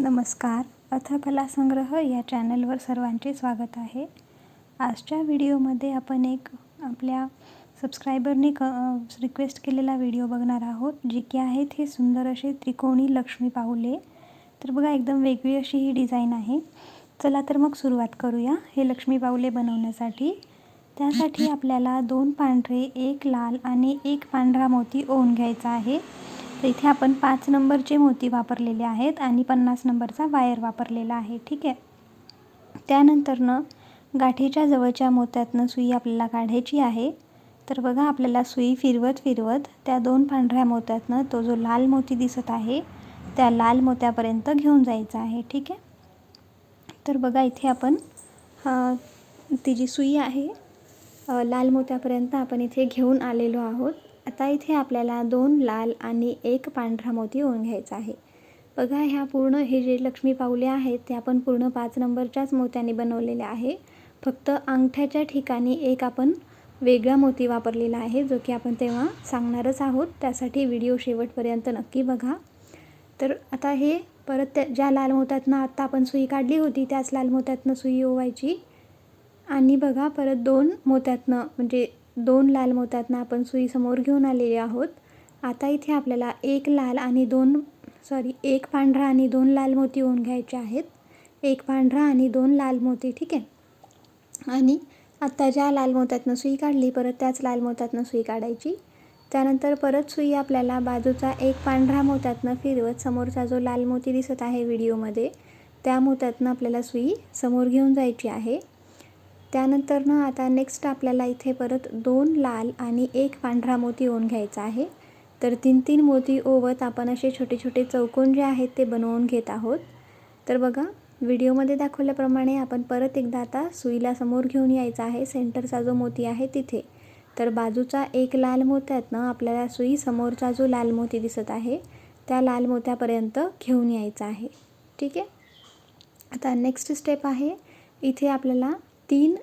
नमस्कार. अथकला संग्रह या चॅनलवर सर्वांचे स्वागत आहे. आजच्या व्हिडिओमध्ये आपण एक आपल्या सबस्क्रायबरने रिक्वेस्ट केलेला व्हिडिओ बघणार आहोत, जे की आहेत हे सुंदर असे त्रिकोणी लक्ष्मी पाऊले. तर बघा, एकदम वेगळी अशी ही डिझाईन आहे. चला तर मग सुरुवात करूया हे लक्ष्मी पाऊले बनवण्यासाठी. त्यासाठी आपल्याला 2 पांढरे, 1 लाल आणि 1 पांढरा मोती ओवून घ्यायचा आहे. तर इथे आपण 5 नंबरचे मोती वापरलेले आहेत आणि 50 नंबरचा वायर वापरलेला आहे. ठीक आहे. त्यानंतरनं गाठीच्या जवळच्या मोत्यातनं सुई आपल्याला काढायची आहे. तर बघा, आपल्याला सुई फिरवत फिरवत त्या 2 पांढऱ्या मोत्यातनं तो जो लाल मोती दिसत आहे त्या लाल मोत्यापर्यंत घेऊन जायचा आहे. ठीक आहे. तर बघा, इथे आपण ती जी सुई आहे लाल मोत्यापर्यंत आपण इथे घेऊन आलेलो आहोत. आता इथे आपल्याला 2 लाल आणि 1 पांढरा मोती ओवून घ्यायचा आहे. बघा, ह्या पूर्ण हे जे लक्ष्मी पाऊले आहेत ते आपण पूर्ण 5 नंबरच्याच मोत्याने बनवलेले आहे. फक्त अंगठ्याच्या ठिकाणी एक आपण वेगळा मोती वापरलेला आहे, जो की आपण तेव्हा सांगणारच आहोत. त्यासाठी व्हिडिओ शेवटपर्यंत नक्की बघा. तर आता हे परत ज्या लाल मोत्यातनं आत्ता आपण सुई काढली होती त्याच लाल मोत्यातनं सुई ओवायची आणि बघा, परत 2 मोत्यातनं म्हणजे 2 लाल मोत्यातनं आपण सुई समोर घेऊन आलेले आहोत. आता इथे आपल्याला 1 पांढरा आणि 2 लाल मोती ओवून घ्यायचे आहेत. 1 पांढरा आणि 2 लाल मोती. ठीक आहे. आणि आत्ता ज्या लाल मोत्यातनं सुई काढली परत त्याच लाल मोत्यातनं सुई काढायची. त्यानंतर परत सुई आपल्याला बाजूचा 1 पांढरा मोत्यातनं फिरवत समोरचा जो लाल मोती दिसत आहे व्हिडिओमध्ये त्या मोत्यातनं आपल्याला सुई समोर घेऊन जायची आहे. त्यानंतरनं आता नेक्स्ट आपल्याला इथे परत 2 लाल आणि 1 पांढरा मोती ओवून घ्यायचा आहे. तर 3-3 मोती ओवत आपण असे छोटे छोटे चौकोन जे आहेत ते बनवून घेत आहोत. तर बघा, व्हिडिओमध्ये दाखवल्याप्रमाणे आपण परत एकदा आता सुईला समोर घेऊन यायचा आहे. सेंटरचा जो मोती आहे तिथे. तर बाजूचा 1 लाल मोत्यातनं आपल्याला सुई समोरचा जो लाल मोती दिसत आहे त्या लाल मोत्यापर्यंत घेऊन यायचा आहे. ठीक आहे. आता नेक्स्ट स्टेप आहे, इथे आपल्याला 3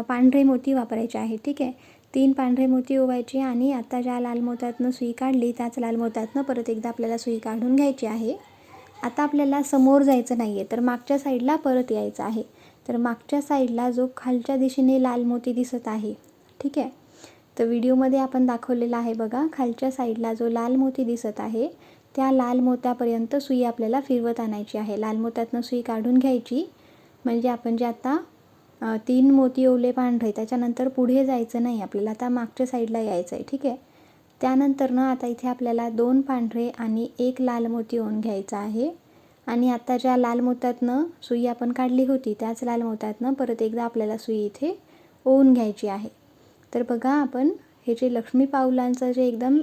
पांढरे मोती वापरायचे आहे. ठीक आहे. 3 पांढरे मोती ओवायचे आणि आता ज्या लाल मोत्यातनं सुई काढली त्याच लाल मोत्यातनं परत एकदा आपल्याला सुई काढून घ्यायची आहे. आता आपल्याला समोर जायचं नाही आहे, तर मागच्या साईडला परत यायचं आहे. तर मागच्या साईडला जो खालच्या दिशेने लाल मोती दिसत आहे, ठीक आहे, तर व्हिडिओमध्ये आपण दाखवलेला आहे बघा, खालच्या साईडला जो लाल मोती दिसत आहे त्या लाल मोत्यापर्यंत सुई आपल्याला फिरवत आणायची आहे. लाल मोत्यातनं सुई काढून घ्यायची. म्हणजे आपण जे आता 3 मोती ओवले पांढरे त्याच्यानंतर पुढे जायचं नाही, आपल्याला आता मागच्या साईडला यायचं आहे. ठीक आहे. त्यानंतरनं आता इथे आपल्याला 2 पांढरे आणि 1 लाल मोती ओवून घ्यायचा आहे. आणि आता ज्या लाल मोत्यातनं सुई आपण काढली होती त्याच लाल मोत्यातनं परत एकदा आपल्याला सुई इथे ओवून घ्यायची आहे. तर बघा, आपण हे जे लक्ष्मी पाऊलांचं जे एकदम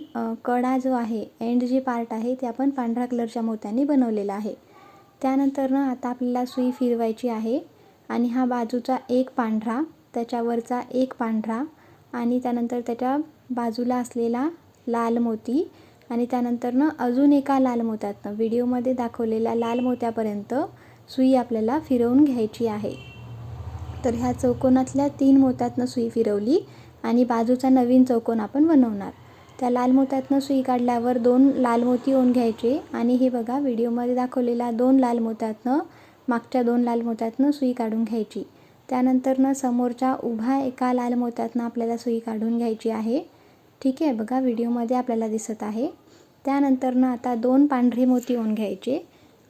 कडा जो आहे, एंड जे पार्ट आहे ते आपण पांढऱ्या कलरच्या मोत्यांनी बनवलेला आहे. त्यानंतरनं आता आपल्याला सुई फिरवायची आहे आणि हा बाजूचा 1 पांढरा, त्याच्यावरचा 1 पांढरा आणि त्यानंतर त्याच्या बाजूला असलेला लाल मोती आणि त्यानंतरनं अजून एका लाल मोत्यातनं व्हिडिओमध्ये दाखवलेल्या लाल मोत्यापर्यंत सुई आपल्याला फिरवून घ्यायची आहे. तर ह्या चौकोनातल्या 3 मोत्यातनं सुई फिरवली आणि बाजूचा नवीन चौकोन आपण बनवणार. त्या लाल मोत्यातनं सुई काढल्यावर 2 लाल मोती ओवून घ्यायचे आणि हे बघा, व्हिडिओमध्ये दाखवलेल्या 2 लाल मोत्यातनं मागच्या 2 लाल मोत्यातनं सुई काढून घ्यायची. त्यानंतरनं समोरच्या उभ्या एका लाल मोत्यातनं आपल्याला सुई काढून घ्यायची आहे. ठीक आहे. बघा, व्हिडिओमध्ये आपल्याला दिसत आहे. त्यानंतरनं आता 2 पांढरे मोती ओवून घ्यायचे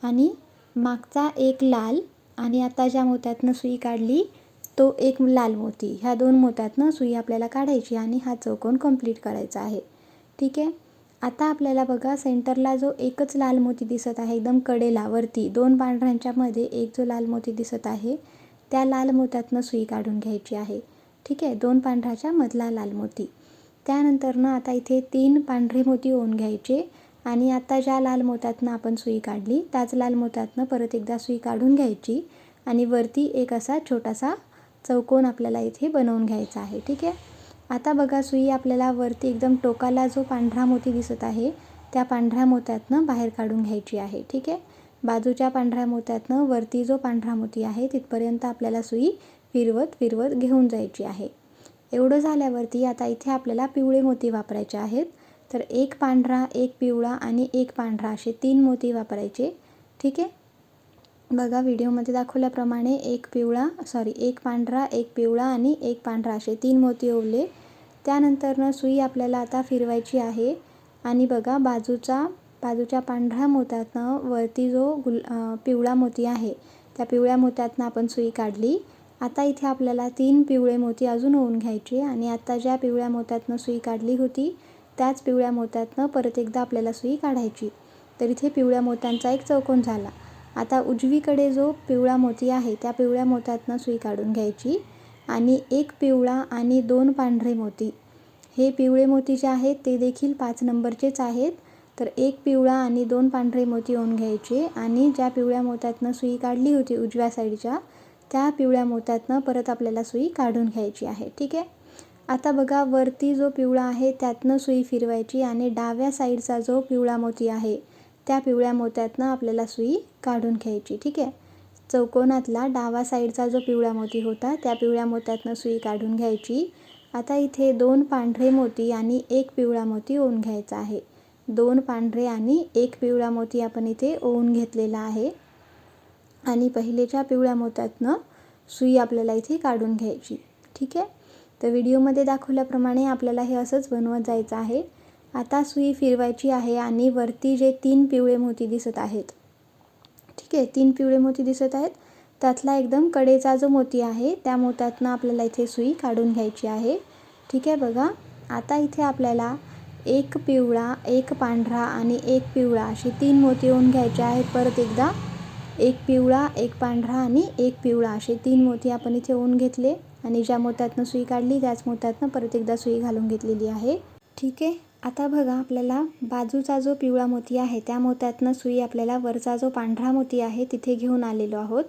आणि मागचा 1 लाल आणि आता ज्या मोत्यातनं सुई काढली तो 1 लाल मोती, ह्या 2 मोत्यातनं सुई आपल्याला काढायची आणि हा चौकोन कंप्लीट करायचा आहे. ठीक आहे. आता आपल्याला बघा, सेंटरला जो एकच लाल मोती दिसत आहे एकदम कडेला वरती 2 पांढऱ्यांच्या मध्ये एक जो लाल मोती दिसत आहे त्या लाल मोत्यातनं सुई काढून घ्यायची आहे. ठीक आहे. 2 पांढऱ्याच्या मधला लाल मोती. त्यानंतरनं आता इथे 3 पांढरे मोती ओवून घ्यायचे आणि आता ज्या लाल मोत्यातनं आपण सुई काढली त्याच लाल मोत्यातनं परत एकदा सुई काढून घ्यायची आणि वरती एक असा छोटासा चौकोन आपल्याला इथे बनवून घ्यायचा आहे. ठीक आहे. आता बघा, सुई आपल्याला वरती एकदम टोकाला जो पांढरा मोती दिसत आहे त्या पांढऱ्या मोत्यातनं बाहेर काढून घ्यायची आहे. ठीक आहे. बाजूच्या पांढऱ्या मोत्यातनं वरती जो पांढरा मोती आहे तिथपर्यंत आपल्याला सुई फिरवत फिरवत घेऊन जायची आहे. एवढं झाल्यावरती आता इथे आपल्याला पिवळे मोती वापरायचे आहेत. तर 1 पांढरा, 1 पिवळा आणि 1 पांढरा असे 3 मोती वापरायचे. ठीक आहे. बघा व्हिडिओमध्ये दाखवल्याप्रमाणे एक पांढरा, एक पिवळा आणि एक पांढरा असे 3 मोती ओवले. त्यानंतरनं सुई आपल्याला आता फिरवायची आहे आणि बघा बाजूच्या पांढऱ्या मोत्यातनं वरती जो पिवळा मोती आहे त्या पिवळ्या मोत्यातनं आपण सुई काढली. आता इथे आपल्याला 3 पिवळे मोती अजून ओवून घ्यायचे आणि आता ज्या पिवळ्या मोत्यातनं सुई काढली होती त्याच पिवळ्या मोत्यातनं परत एकदा आपल्याला सुई काढायची. तर इथे पिवळ्या मोत्यांचा एक चौकोन झाला. आता उजवीकडे जो पिवळा मोती आहे त्या पिवळ्या मोत्यातनं सुई काढून घ्यायची आणि एक पिवळा आणि 2 पांढरे मोती. हे पिवळे मोती जे आहेत ते देखील 5 नंबरचेच आहेत. तर एक पिवळा आणि 2 पांढरे मोती ओवून घ्यायचे आणि ज्या पिवळ्या मोत्यातनं सुई काढली होती उजव्या साईडच्या त्या पिवळ्या मोत्यातनं परत आपल्याला सुई काढून घ्यायची आहे. ठीक आहे. आता बघा वरती जो पिवळा आहे त्यातनं सुई फिरवायची आणि डाव्या साईडचा जो पिवळा मोती आहे त्या पिवळ्या मोत्यातनं आपल्याला सुई काढून घ्यायची. ठीक आहे. चौकोनातला डावा साईडचा जो पिवळा मोती होता त्या पिवळ्या मोत्यातनं सुई काढून घ्यायची. आता इथे 2 पांढरे मोती आणि एक पिवळा मोती ओवून घ्यायचा आहे. 2 पांढरे आणि एक पिवळा मोती आपण इथे ओवून घेतलेला आहे आणि पहिलेच्या पिवळ्या मोत्यातनं सुई आपल्याला इथे काढून घ्यायची. ठीक आहे. तर व्हिडिओमध्ये दाखवल्याप्रमाणे आपल्याला हे असंच बनवत जायचं आहे. आता सुई फिरवायची आहे आणि वरती जे 3 पिवळे मोती दिसत आहेत, ठीक आहे, 3 पिवळे मोती दिसत आहेत त्यातला एकदम कडेचा जो मोती आहे त्या मोत्यातनं आपल्याला इथे सुई काढून घ्यायची आहे. ठीक आहे. बघा आता इथे आपल्याला एक पिवळा, एक पांढरा आणि एक पिवळा असे 3 मोती ओवून घ्यायचे आहेत. परत एकदा एक पिवळा, एक पांढरा आणि एक पिवळा असे 3 मोती आपण इथे ओवून घेतले आणि ज्या मोत्यातनं सुई काढली त्याच मोत्यातनं परत एकदा सुई घालून घेतलेली आहे. ठीक आहे. आता बघा आपल्याला बाजूचा जो पिवळा मोती आहे त्या मोत्यातनं सुई आपल्याला वरचा जो पांढरा मोती आहे तिथे घेऊन आलेलो आहोत.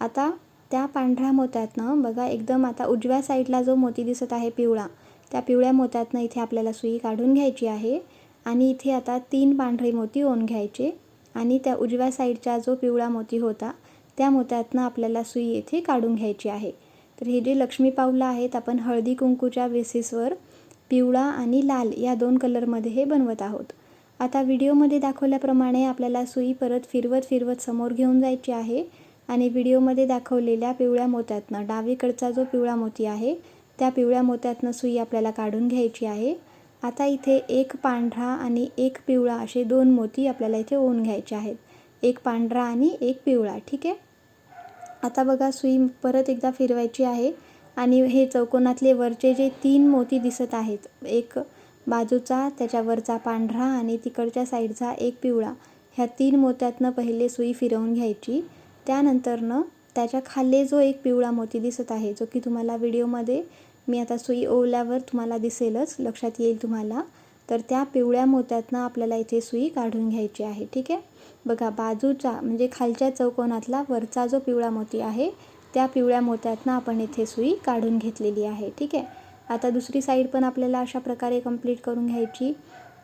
आता त्या पांढऱ्या मोत्यातनं बघा एकदम आता उजव्या साईडला जो मोती दिसत आहे पिवळा त्या पिवळ्या मोत्यातनं इथे आपल्याला सुई काढून घ्यायची आहे आणि इथे आता 3 पांढरे मोती ओवून घ्यायचे आणि त्या उजव्या साईडचा जो पिवळा मोती होता त्या मोत्यातनं आपल्याला सुई इथे काढून घ्यायची आहे. तर हे जे लक्ष्मी पाऊलं आहेत आपण हळदी कुंकूच्या बेसिसवर पिवळा आणि लाल या 2 कलरमध्ये हे बनवत आहोत. आता व्हिडिओमध्ये दाखवल्याप्रमाणे आपल्याला सुई परत फिरवत समोर घेऊन जायची आहे आणि व्हिडिओमध्ये दाखवलेल्या पिवळ्या मोत्यातनं डावीकडचा जो पिवळा मोती आहे त्या पिवळ्या मोत्यातनं सुई आपल्याला काढून घ्यायची आहे. आता इथे एक पांढरा आणि एक पिवळा असे 2 मोती आपल्याला इथे ओवून घ्यायचे आहेत. एक पांढरा आणि एक पिवळा. ठीक आहे. आता बघा सुई परत एकदा फिरवायची आहे आणि हे चौकोनातले वरचे जे 3 मोती दिसत आहेत, एक बाजूचा त्याच्यावरचा पांढरा आणि तिकडच्या साईडचा एक पिवळा, ह्या 3 मोत्यातनं पहिले सुई फिरवून घ्यायची. त्यानंतरनं त्याच्या खाली जो एक पिवळा मोती दिसत आहे जो की तुम्हाला व्हिडिओमध्ये मी आता सुई ओवल्यावर तुम्हाला दिसेलच, लक्षात येईल तुम्हाला. तर त्या पिवळ्या मोत्यातनं आपल्याला इथे सुई काढून घ्यायची आहे. ठीक आहे. बघा बाजूचा म्हणजे खालच्या चौकोनातला वरचा जो पिवळा मोती आहे त्या पिवळ्या मोत्यातनं आपण इथे सुई काढून घेतलेली आहे. ठीक आहे. आता दुसरी साईड पण आपल्याला अशा प्रकारे कंप्लीट करून घ्यायची.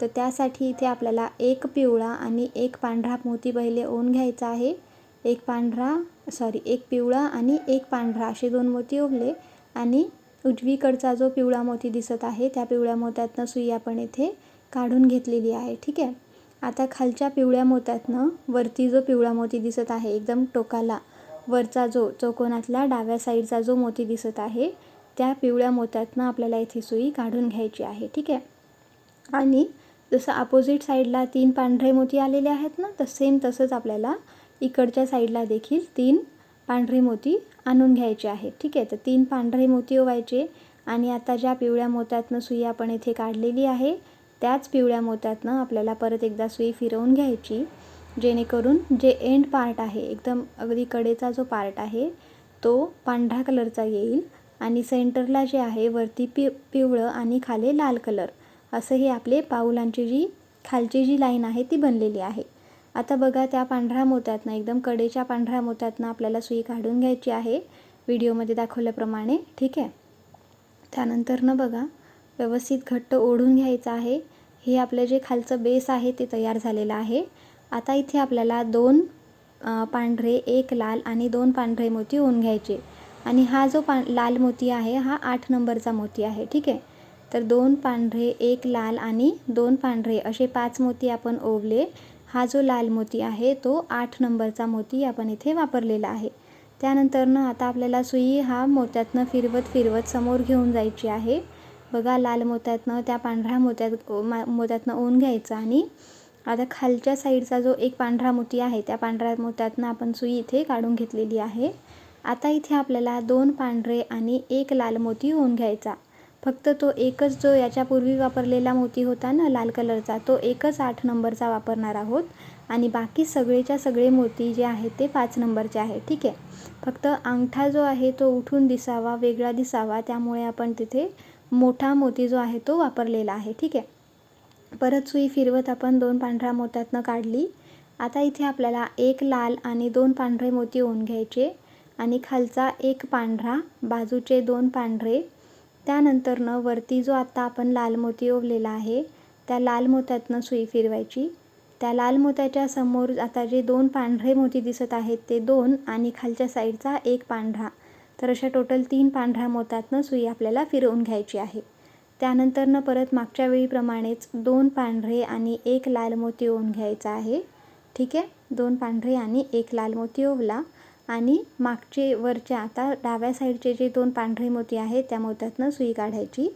तर त्यासाठी इथे आपल्याला एक पिवळा आणि एक पांढरा मोती पहिले ओवून घ्यायचा आहे. एक पिवळा आणि एक पांढरा असे 2 मोती ओवले आणि उजवीकडचा जो पिवळा मोती दिसत आहे त्या पिवळ्या मोत्यातनं सुई आपण इथे काढून घेतलेली आहे. ठीक आहे. आता खालच्या पिवळ्या मोत्यातनं वरती जो पिवळा मोती दिसत आहे एकदम टोकाला वरचा जो चौकोनातला डाव्या साईडचा जो मोती दिसत आहे त्या पिवळ्या मोत्यातनं आपल्याला इथे सुई काढून घ्यायची आहे. ठीक आहे. आणि जसं अपोजिट साईडला 3 पांढरे मोती आलेले आहेत ना, तर सेम तसंच आपल्याला इकडच्या साईडला देखील 3 पांढरे मोती आणून घ्यायचे आहेत. ठीक आहे. तर 3 पांढरे मोती ओवायचे आणि आता ज्या पिवळ्या मोत्यातनं सुई आपण इथे काढलेली आहे त्याच पिवळ्या मोत्यातनं आपल्याला परत एकदा सुई फिरवून घ्यायची, जेणेकरून जे एंड पार्ट आहे एकदम अगदी कडेचा जो पार्ट आहे तो पांढरा कलरचा येईल आणि सेंटरला जे आहे वरती पिवळं आणि खाली लाल कलर असं हे आपले पाऊलांची जी खालची जी लाईन आहे ती बनलेली आहे. आता बघा त्या पांढऱ्या मोत्यातनं एकदम कडेच्या पांढऱ्या मोत्यातनं आपल्याला सुई काढून घ्यायची आहे व्हिडिओमध्ये दाखवल्याप्रमाणे. ठीक आहे. त्यानंतरनं बघा व्यवस्थित घट्ट ओढून घ्यायचं आहे. हे आपलं जे खालचं बेस आहे ते तयार झालेलं आहे. आता इथे आपल्याला 2 पांढरे, एक लाल आणि 2 पांढरे मोती ओवून घ्यायचे आणि हा जो लाल मोती आहे हा 8 नंबरचा मोती आहे. ठीक आहे. तर 2 पांढरे, एक लाल आणि 2 पांढरे असे 5 मोती आपण ओवले हा जो लाल मोती आहे तो 8 नंबरचा मोती आपण इथे वापरलेला आहे. त्यानंतरनं आता आपल्याला सुई हा मोत्यातनं फिरवत समोर घेऊन जायची आहे. बघा, लाल मोत्यातनं त्या पांढऱ्या मोत्यातनं ओन घ्यायचा आणि आता खालच्या साईडचा जो एक पांढरा मोती आहे त्या पांढऱ्या मोत्यातनं आपण सुई इथे काढून घेतलेली आहे. आता इथे आपल्याला 2 पांढरे आणि 1 लाल मोती ओन घ्यायचा. फक्त तो एकच जो याच्यापूर्वी वापरलेला मोती होता ना लाल कलरचा, तो एकच 8 नंबरचा वापरणार आहोत आणि बाकी सगळेच्या सगळे मोती जे आहेत ते 5 नंबरचे आहेत. ठीक आहे. फक्त अंगठा जो आहे तो उठून दिसावा, वेगळा दिसावा, त्यामुळे आपण तिथे मोठा मोती जो आहे तो वापरलेला आहे. ठीक आहे. परत सुई फिरवत आपण 2 पांढऱ्या मोत्यातनं काढली. आता इथे आपल्याला 1 लाल आणि 2 पांढरे मोती ओन घ्यायचे आणि खालचा 1 पांढरा, बाजूचे 2 पांढरे. त्यानंतरनं वरती जो आत्ता आपण लाल मोती ओवलेला आहे त्या लाल मोत्यातनं सुई फिरवायची. त्या लाल मोत्याच्या समोर आता जे 2 पांढरे मोती दिसत आहेत ते 2 आणि खालच्या साईडचा 1 पांढरा, तर अशा टोटल 3 पांढऱ्या मोत्यातनं सुई आपल्याला फिरवून घ्यायची आहे. त्यानंतरनं परत मागच्या वेळीप्रमाणेच 2 पांढरे आणि 1 लाल मोती ओवून घ्यायचा आहे. ठीक आहे. 2 पांढरे आणि 1 लाल मोती ओवला आणि मागचे वरच्या आता डाव्या साईडचे जे 2 पांढरे मोती आहेत त्या मोत्यातनं सुई काढायची.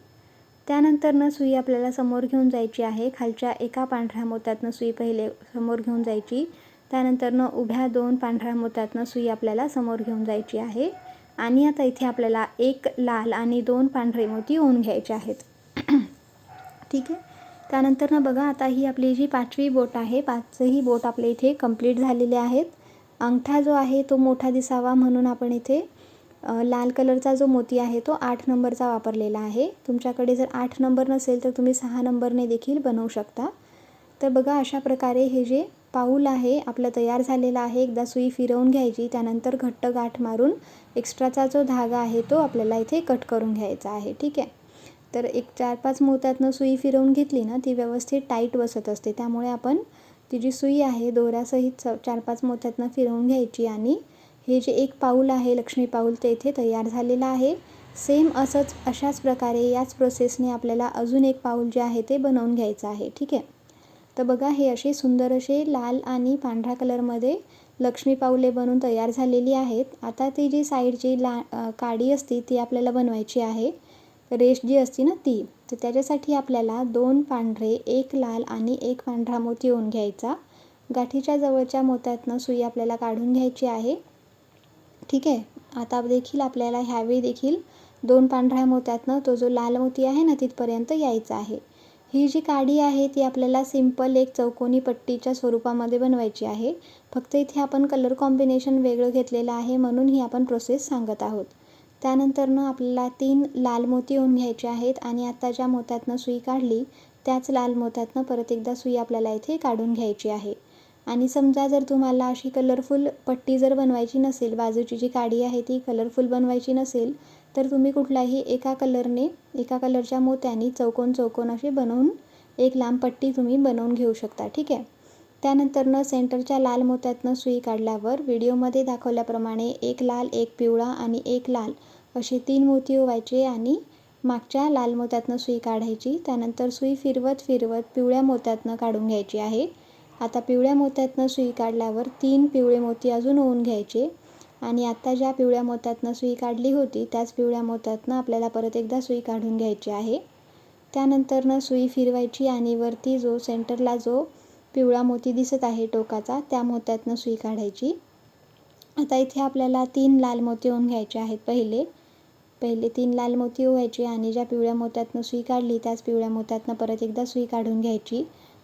त्यानंतरनं सुई आपल्याला समोर घेऊन जायची आहे. खालच्या एका पांढऱ्या मोत्यातनं सुई पहिले समोर घेऊन जायची. त्यानंतरनं उभ्या 2 पांढऱ्या मोत्यातनं सुई आपल्याला समोर घेऊन जायची आहे आणि आता इथे आपल्याला 1 लाल आणि 2 पांढरे मोती ओवून घ्यायचे आहेत. ठीक आहे. त्यानंतरनं बघा, आता ही आपली जी 5वी बोट आहे, 5ही बोट आपल्या इथे कंप्लीट झालेले आहेत. अंगठा जो आहे तो मोठा दिसावा म्हणून आपण इथे लाल कलरचा जो मोती आहे तो 8 नंबरचा वापरलेला आहे. तुमच्याकडे जर 8 नंबर नसेल तर तुम्ही 6 नंबरने देखील बनवू शकता. तर बघा, अशा प्रकारे हे जे पाऊल आहे आपलं तयार झालेलं आहे. एकदा सुई फिरवून घ्यायची, त्यानंतर घट्ट गाठ मारून एक्स्ट्राचा जो धागा आहे तो आपल्याला इथे कट करून घ्यायचा आहे. ठीक आहे. तर एक 4-5 मोत्यातनं सुई फिरवून घेतली ना ती व्यवस्थित टाईट बसत असते. त्यामुळे आपण ती जी सुई आहे दोऱ्यासहित 4-5 मोत्यातनं फिरवून घ्यायची आणि हे जे एक पाऊल आहे लक्ष्मी पाऊल ते इथे तयार झालेलं आहे. सेम अशाच प्रकारे याच प्रोसेसने आपल्याला अजून एक पाऊल जे आहे ते बनवून घ्यायचं आहे. ठीक आहे. तर बघा, हे असे सुंदर असे लाल आणि पांढऱ्या कलरमध्ये लक्ष्मी पाऊले बनवून तयार झालेली आहेत. आता ती जी साईडची काडी असती ती आपल्याला बनवायची आहे. रेष जी असती ना ती. तर त्याच्यासाठी आपल्याला 2 पांढरे, 1 लाल आणि 1 पांढरा मोती ओवून घ्यायचा. गाठीच्या जवळच्या मोत्यातनं सुई आपल्याला काढून घ्यायची आहे. ठीक आहे. आता देखील आपल्याला ह्यावेळी देखील 2 पांढऱ्या मोत्यातनं तो जो लाल मोती आहे ना तिथपर्यंत यायचा आहे. ही जी काडी आहे ती आपल्याला सिंपल एक चौकोनी पट्टीच्या स्वरूपामध्ये बनवायची आहे. फक्त इथे आपण कलर कॉम्बिनेशन वेगळं घेतलेलं आहे म्हणून ही आपण प्रोसेस सांगत आहोत. त्यानंतरनं आपल्याला 3 लाल मोती ओवून घ्यायचे आहेत आणि आता ज्या मोत्यातनं सुई काढली त्याच लाल मोत्यातनं परत एकदा सुई आपल्याला इथे काढून घ्यायची आहे. आणि समजा जर तुम्हाला अशी कलरफुल पट्टी जर बनवायची नसेल, बाजूची जी काडी आहे ती कलरफुल बनवायची नसेल, तर तुम्ही कुठलाही एका कलरच्या मोत्याने चौकोन असे बनवून एक लांब पट्टी तुम्ही बनवून घेऊ शकता. ठीक आहे. त्यानंतरनं सेंटरच्या लाल मोत्यातनं सुई काढल्यावर व्हिडिओमध्ये दाखवल्याप्रमाणे 1 लाल, 1 पिवळा आणि 1 लाल असे 3 मोती ओवायचे आणि मागच्या लाल मोत्यातनं सुई काढायची. त्यानंतर सुई फिरवत पिवळ्या मोत्यातनं काढून घ्यायची आहे. आता पिवळ्या मोत्यातनं सुई काढल्यावर 3 पिवळे मोती अजून ओवून घ्यायचे आणि आता ज्या पिवळ्या मोत्यातनं सुई काढली होती त्याच पिवळ्या मोत्यातनं आपल्याला परत एकदा सुई काढून घ्यायची आहे. त्यानंतरनं सुई फिरवायची आणि वरती जो सेंटरला जो पिवळा मोती दिसत आहे टोकाचा त्या मोत्यातनं सुई काढायची. आता इथे आपल्याला 3 लाल मोती ओवून घ्यायचे आहेत. पहिले 3 लाल मोती ओवायचे आणि ज्या पिवळ्या मोत्यातनं सुई काढली त्याच पिवळ्या मोत्यातनं परत एकदा सुई काढून घ्यायची.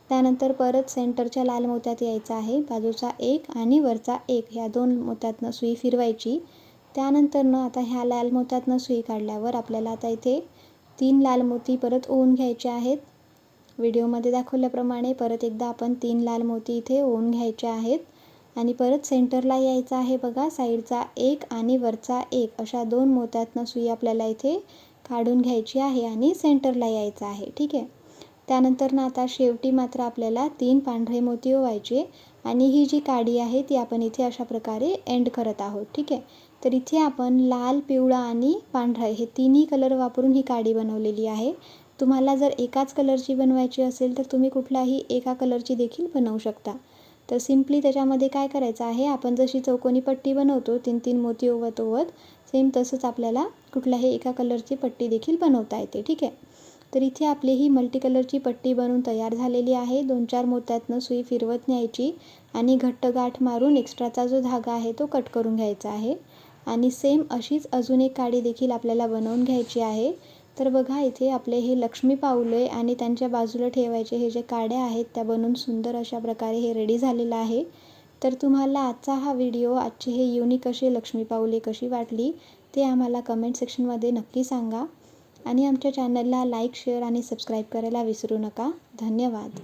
त्यानंतर परत सेंटरच्या लाल मोत्यात यायचं आहे. बाजूचा 1 आणि वरचा 1 ह्या 2 मोत्यातनं सुई फिरवायची. त्यानंतरनं आता ह्या लाल मोत्यातनं सुई काढल्यावर आपल्याला आता इथे 3 लाल मोती परत ओवून घ्यायचे आहेत. व्हिडिओमध्ये दाखवल्याप्रमाणे परत एकदा आपण 3 लाल मोती इथे ओवून घ्यायचे आहेत आणि परत सेंटरला यायचं आहे. बघा, साईडचा 1 आणि वरचा 1 अशा 2 मोत्यातनं सुई आपल्याला इथे काढून घ्यायची आहे आणि सेंटरला यायचं आहे. ठीक आहे. त्यानंतरनं आता शेवटी मात्र आपल्याला 3 पांढरे मोती ओवायचे आणि ही जी काडी आहे ती आपण इथे अशा प्रकारे एंड करत आहोत. ठीक आहे. तर इथे आपण लाल, पिवळा आणि पांढरा हे तिन्ही कलर वापरून ही काडी बनवलेली आहे. तुम्हाला जर एकाच कलरची बनवायची असेल तर तुम्ही कुठलाही एका कलरची देखील बनवू शकता. तर सिम्पली त्याच्यामध्ये काय करायचं आहे, आपण जशी चौकोनी पट्टी बनवतो 3-3 मोती ओवत सेम तसंच आपल्याला कुठल्याही एका कलरची पट्टी देखील बनवता येते. ठीक आहे. तर इथे आपली ही मल्टी कलरची पट्टी बनवून तयार झालेली आहे. 2-4 मोत्यातनं सुई फिरवत न्यायची आणि घट्ट गाठ मारून एक्स्ट्राचा जो धागा आहे तो कट करून घ्यायचा आहे. आणि सेम अशीच अजून एक काडी देखील आपल्याला बनवून घ्यायची आहे. तर बघा इथे आपले हे लक्ष्मी पाऊले आणि त्यांच्या बाजूला ठेवायचे हे जे काड्या आहेत त्या बनवून सुंदर अशा प्रकारे हे रेडी झालेलं आहे. तर तुम्हाला आजचा हा व्हिडिओ, आजची हे युनिक अशी लक्ष्मी पाऊले कशी वाटली ते आम्हाला कमेंट सेक्शनमध्ये नक्की सांगा. आणि आमच्या चॅनलला लाईक, शेअर आणि सबस्क्राईब करायला विसरू नका. धन्यवाद.